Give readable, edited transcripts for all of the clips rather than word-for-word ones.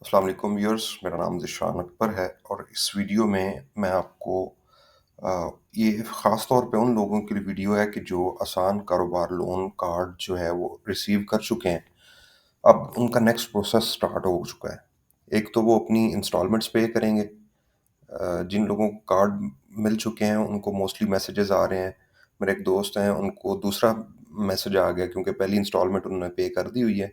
अस्सलाम वालेकुम व्यूअर्स, मेरा नाम ज़िशान अकबर है और इस वीडियो में मैं आपको ये ख़ास तौर पे उन लोगों के लिए वीडियो है कि जो आसान कारोबार लोन कार्ड जो है वो रिसीव कर चुके हैं। अब उनका नेक्स्ट प्रोसेस स्टार्ट हो चुका है। एक तो वो अपनी इंस्टॉलमेंट्स पे करेंगे। जिन लोगों को कार्ड मिल चुके हैं उनको मोस्टली मैसेजेस आ रहे हैं। मेरे एक दोस्त हैं उनको दूसरा मैसेज आ गया क्योंकि पहली इंस्टॉलमेंट उन्होंने पे कर दी हुई है।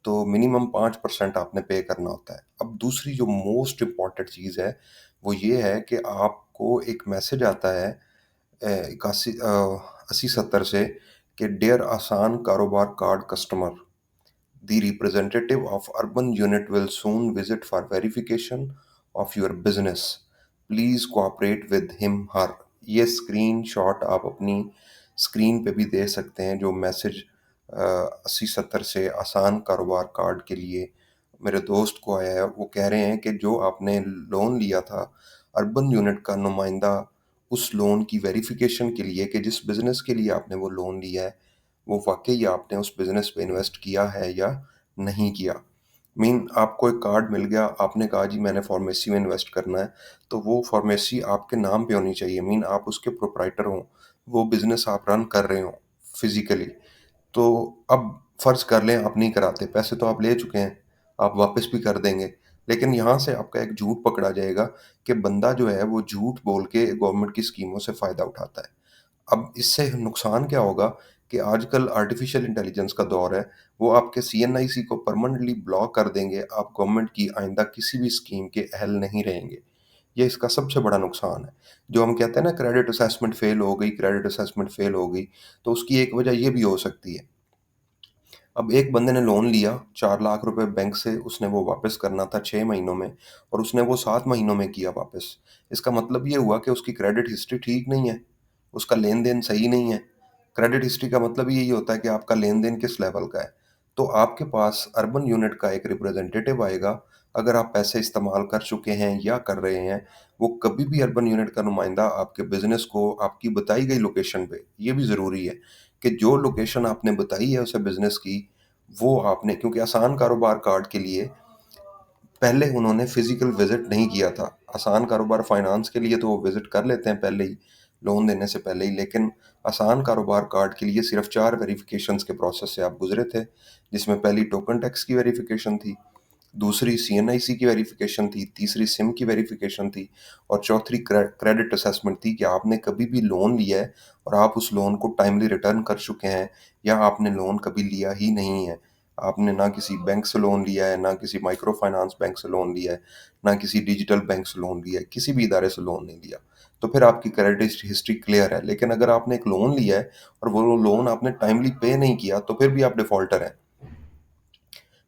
तो मिनिमम 5% आपने पे करना होता है। अब दूसरी जो मोस्ट इम्पोर्टेंट चीज़ है वो ये है कि आपको एक मैसेज आता है 80-70 से कि डियर आसान कारोबार card customer, the representative of urban unit will soon visit for verification of your business. Please cooperate with him her. ये स्क्रीन शॉट आप अपनी स्क्रीन पे भी दे सकते हैं जो मैसेज 80-70 से आसान कारोबार कार्ड के लिए मेरे दोस्त को आया है। वो कह रहे हैं कि जो आपने लोन लिया था अर्बन यूनिट का नुमाइंदा उस लोन की वेरिफिकेशन के लिए कि जिस बिज़नेस के लिए आपने वो लोन लिया है वो वाक़ई आपने उस बिज़नेस पे इन्वेस्ट किया है या नहीं किया। आपको एक कार्ड मिल गया, आपने कहा जी मैंने फ़ार्मेसी में इन्वेस्ट करना है, तो वो फ़ार्मेसी आपके नाम पे होनी चाहिए। आप उसके प्रोप्राइटर हों, वो बिज़नेस आप रन कर रहे हों फ़िज़िकली। तो अब फ़र्ज़ कर लें आप नहीं कराते, पैसे तो आप ले चुके हैं, आप वापस भी कर देंगे। लेकिन यहाँ से आपका एक झूठ पकड़ा जाएगा कि बंदा जो है वो झूठ बोल के गवर्नमेंट की स्कीमों से फ़ायदा उठाता है। अब इससे नुकसान क्या होगा कि आजकल आर्टिफ़िशियल इंटेलिजेंस का दौर है, वो आपके सीएनआईसी को परमानेंटली ब्लॉक कर देंगे, आप गवर्नमेंट की आइंदा किसी भी स्कीम के अहल नहीं रहेंगे। ये इसका सबसे बड़ा नुकसान है। जो हम कहते हैं ना क्रेडिट असेसमेंट फ़ेल हो गई, तो उसकी एक वजह ये भी हो सकती है। अब एक बंदे ने लोन लिया 4 लाख रुपए बैंक से, उसने वो वापस करना था 6 महीनों में और उसने वो 7 महीनों में किया वापस। इसका मतलब ये हुआ कि उसकी क्रेडिट हिस्ट्री ठीक नहीं है, उसका लेन-देन सही नहीं है। क्रेडिट हिस्ट्री का मतलब ही यही होता है कि आपका लेन-देन किस लेवल का है। तो आपके पास अर्बन यूनिट का एक रिप्रेजेंटेटिव आएगा, अगर आप पैसे इस्तेमाल कर चुके हैं या कर रहे हैं, वो कभी भी अर्बन यूनिट का नुमाइंदा आपके बिज़नेस को आपकी बताई गई लोकेशन पे, ये भी ज़रूरी है कि जो लोकेशन आपने बताई है उसे बिज़नेस की, वो आपने क्योंकि आसान कारोबार कार्ड के लिए पहले उन्होंने फिज़िकल विज़िट नहीं किया था। आसान कारोबार फाइनेंस के लिए तो वो विज़िट कर लेते हैं पहले ही, लोन देने से पहले ही, लेकिन आसान कारोबार कार्ड के लिए सिर्फ़ 4 वेरिफ़िकेशंस के प्रोसेस से आप गुज़रे थे, जिसमें पहली टोकन टैक्स की वेरिफ़िकेशन थी, दूसरी सीएनआईसी की वेरिफ़िकेशन थी, तीसरी सिम की वेरिफ़िकेशन थी और चौथी क्रेडिट असेसमेंट थी कि आपने कभी भी लोन लिया है और आप उस लोन को टाइमली रिटर्न कर चुके हैं या आपने लोन कभी लिया ही नहीं है। आपने ना किसी बैंक से लोन लिया है, ना किसी माइक्रो फाइनेंस बैंक से लोन लिया है, ना किसी डिजिटल बैंक से लोन लिया है, किसी भी इदारे से लोन नहीं लिया। तो फिर आपकी क्रेडिट हिस्ट्री क्लियर है। लेकिन अगर आपने एक लोन लिया है और वो लोन आपने टाइमली पे नहीं किया, तो फिर भी आप डिफ़ॉल्टर हैं।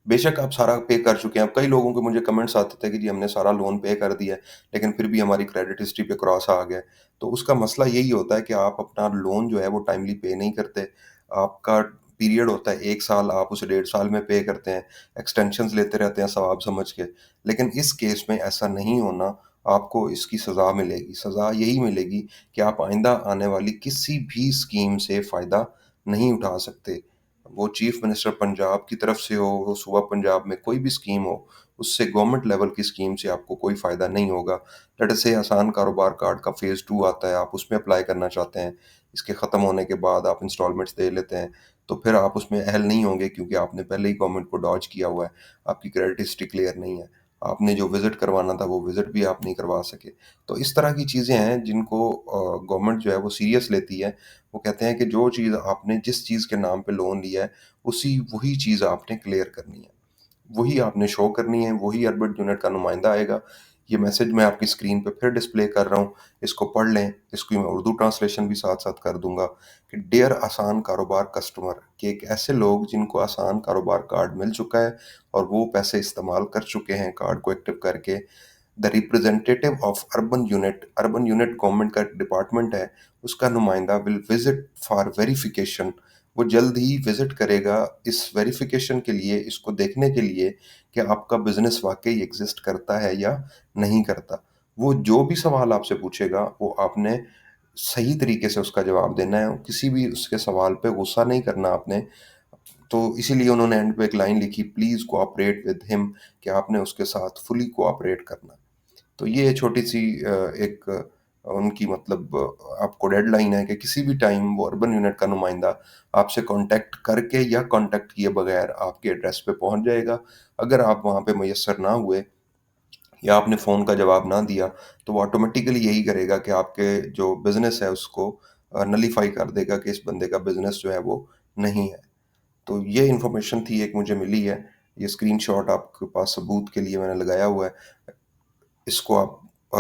बेशक आप सारा पे कर चुके हैं। अब कई लोगों के मुझे कमेंट्स आते थे कि जी हमने सारा लोन पे कर दिया है, लेकिन फिर भी हमारी क्रेडिट हिस्ट्री पे क्रॉस आ गया है। तो उसका मसला यही होता है कि आप अपना लोन जो है वो टाइमली पे नहीं करते। आपका पीरियड होता है 1 साल, आप उसे 1.5 साल में पे करते हैं, एक्सटेंशन्स लेते रहते हैं सवाब समझ के। लेकिन इस केस में ऐसा नहीं होना, आपको इसकी सज़ा मिलेगी। सज़ा यही मिलेगी कि आप आइंदा आने वाली किसी भी स्कीम से फ़ायदा नहीं उठा सकते। वो चीफ मिनिस्टर पंजाब की तरफ से हो, वो सूबा पंजाब में कोई भी स्कीम हो, उससे गवर्नमेंट लेवल की स्कीम से आपको कोई फ़ायदा नहीं होगा। लेट अस से आसान कारोबार कार्ड का फ़ेज़ 2 आता है, आप उसमें अप्लाई करना चाहते हैं, इसके ख़त्म होने के बाद आप इंस्टॉलमेंट्स दे लेते हैं, तो फिर आप उसमें अहल नहीं होंगे क्योंकि आपने पहले ही गवर्नमेंट को डॉज किया हुआ है, आपकी क्रेडिट हिस्ट्री क्लियर नहीं है। आपने जो विज़िट करवाना था, वो विज़िट भी आप नहीं करवा सके। तो इस तरह की चीज़ें हैं जिनको गवर्नमेंट जो है वो सीरियस लेती है। वो कहते हैं कि जो चीज़ आपने जिस चीज़ के नाम पे लोन लिया है, वही चीज़ आपने क्लियर करनी है। वही आपने शो करनी है, वही अर्बन यूनिट का नुमाइंदा आएगा। ये मैसेज मैं आपकी स्क्रीन पे फिर डिस्प्ले कर रहा हूँ, इसको पढ़ लें। इसकी मैं उर्दू ट्रांसलेशन भी साथ-साथ कर दूँगा कि डियर आसान कारोबार कस्टमर, कि एक ऐसे लोग जिनको आसान कारोबार कार्ड मिल चुका है और वो पैसे इस्तेमाल कर चुके हैं कार्ड को एक्टिव करके, the representative of urban unit government का डिपार्टमेंट है, उसका नुमाइंदा विल विज़िट फॉर वेरिफिकेशन। वो जल्द ही विज़िट करेगा इस वेरिफिकेशन के लिए, इसको देखने के लिए कि आपका बिज़नेस वाक़ई एक्ज़िस्ट करता है या नहीं करता। वो जो भी सवाल आपसे पूछेगा, वो आपने सही तरीके से उसका जवाब देना है। किसी भी उसके सवाल पे गुस्सा नहीं करना आपने। تو اسی لیے انہوں نے اینڈ پہ ایک لائن لکھی، پلیز کوآپریٹ ود ہم، کہ آپ نے اس کے ساتھ فلی کوآپریٹ کرنا۔ تو یہ چھوٹی سی ایک ان کی مطلب آپ کو ڈیڈ لائن ہے کہ کسی بھی ٹائم وہ اربن یونٹ کا نمائندہ آپ سے کانٹیکٹ کر کے یا کانٹیکٹ کیے بغیر آپ کے ایڈریس پہ پہنچ جائے گا۔ اگر آپ وہاں پہ میسر نہ ہوئے یا آپ نے فون کا جواب نہ دیا تو وہ آٹومیٹیکلی یہی کرے گا کہ آپ کے جو بزنس ہے اس کو نلیفائی کر دے گا کہ اس بندے کا بزنس جو ہے وہ نہیں ہے۔ تو یہ انفارمیشن تھی، ایک مجھے ملی ہے، یہ اسکرین شاٹ آپ کے پاس ثبوت کے لیے میں نے لگایا ہوا ہے۔ اس کو آپ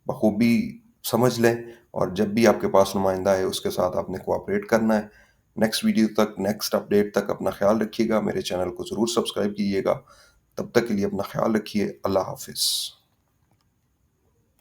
بخوبی سمجھ لیں، اور جب بھی آپ کے پاس نمائندہ ہے اس کے ساتھ آپ نے کوآپریٹ کرنا ہے۔ نیکسٹ ویڈیو تک، نیکسٹ اپڈیٹ تک اپنا خیال رکھیے گا، میرے چینل کو ضرور سبسکرائب کیجیے گا۔ تب تک کے لیے اپنا خیال رکھیے، اللہ حافظ۔